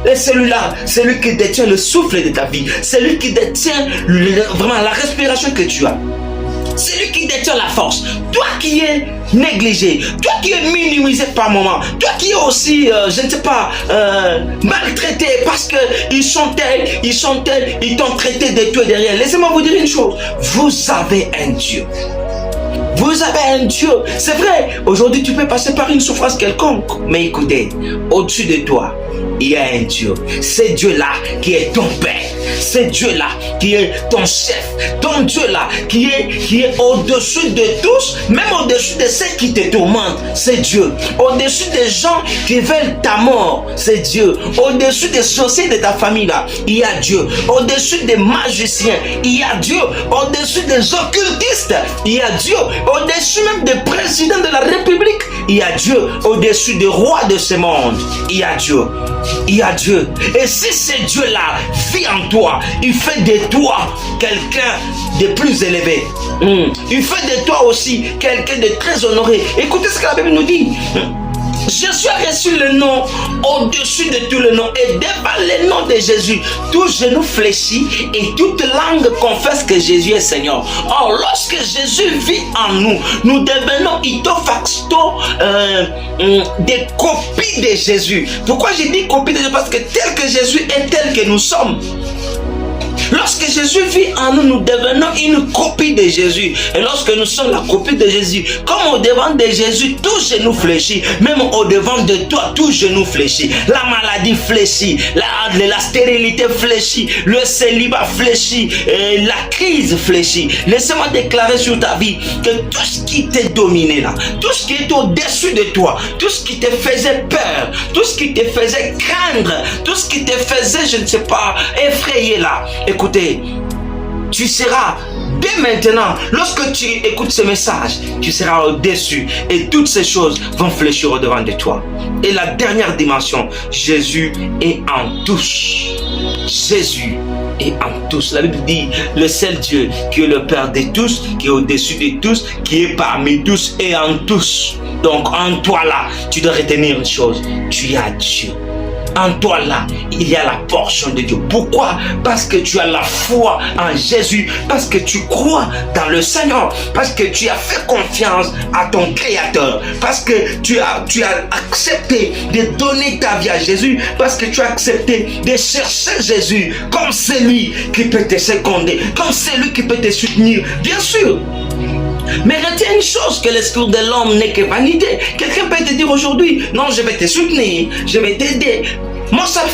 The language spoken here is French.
Et celui-là, c'est lui qui détient le souffle de ta vie. C'est lui qui détient vraiment la respiration que tu as. C'est lui qui détient la force. Toi qui es négligé, toi qui es minimisé par moment, toi qui es aussi, je ne sais pas, maltraité parce qu'ils sont tels, ils t'ont traité de tout et de rien. Laissez-moi vous dire une chose, vous avez un Dieu. Vous avez un Dieu. C'est vrai, aujourd'hui tu peux passer par une souffrance quelconque. Mais écoutez, au-dessus de toi, il y a un Dieu. C'est Dieu-là qui est ton Père. C'est Dieu-là qui est ton chef. Ton Dieu-là qui est au-dessus de tous, même au-dessus de ceux qui te tourmentent. C'est Dieu. Au-dessus des gens qui veulent ta mort. C'est Dieu. Au-dessus des sorciers de ta famille-là, il y a Dieu. Au-dessus des magiciens, il y a Dieu. Au-dessus des occultistes, il y a Dieu. Au-dessus même des présidents de la République, il y a Dieu. Au-dessus des rois de ce monde, il y a Dieu. Il y a Dieu. Et si ce Dieu-là vit en toi, il fait de toi quelqu'un de plus élevé. Il fait de toi aussi quelqu'un de très honoré. Écoutez ce que la Bible nous dit. Jésus a reçu le nom au-dessus de tout le nom. Et devant le nom de Jésus, tout genou fléchit et toute langue confesse que Jésus est Seigneur. Or, lorsque Jésus vit en nous, nous devenons ito facto des copies de Jésus. Pourquoi j'ai dit copie de Jésus? Parce que tel que Jésus est, tel que nous sommes. Lorsque Jésus vit en nous, nous devenons une copie de Jésus. Et lorsque nous sommes la copie de Jésus, comme au devant de Jésus, tout genou fléchit. Même au devant de toi, tout genou fléchit. La maladie fléchit, la stérilité fléchit, le célibat fléchit, la crise fléchit. Laissez-moi déclarer sur ta vie que tout ce qui t'est dominé là, tout ce qui est au-dessus de toi, tout ce qui te faisait peur, tout ce qui te faisait craindre, tout ce qui te faisait, je ne sais pas, effrayer là, écoutez, tu seras dès maintenant, lorsque tu écoutes ce message, tu seras au-dessus et toutes ces choses vont fléchir au-devant de toi. Et la dernière dimension, Jésus est en tous. Jésus est en tous. La Bible dit, le seul Dieu qui est le Père de tous, qui est au-dessus de tous, qui est parmi tous et en tous. Donc en toi là, tu dois retenir une chose, tu as Dieu. En toi là, il y a la portion de Dieu. Pourquoi? Parce que tu as la foi en Jésus, parce que tu crois dans le Seigneur, parce que tu as fait confiance à ton Créateur, parce que tu as accepté de donner ta vie à Jésus, parce que tu as accepté de chercher Jésus comme celui qui peut te seconder, comme celui qui peut te soutenir. Bien sûr. Mais retiens une chose, que l'esprit de l'homme n'est que vanité. Quelqu'un peut te dire aujourd'hui, non, je vais te soutenir, je vais t'aider. Moi, ça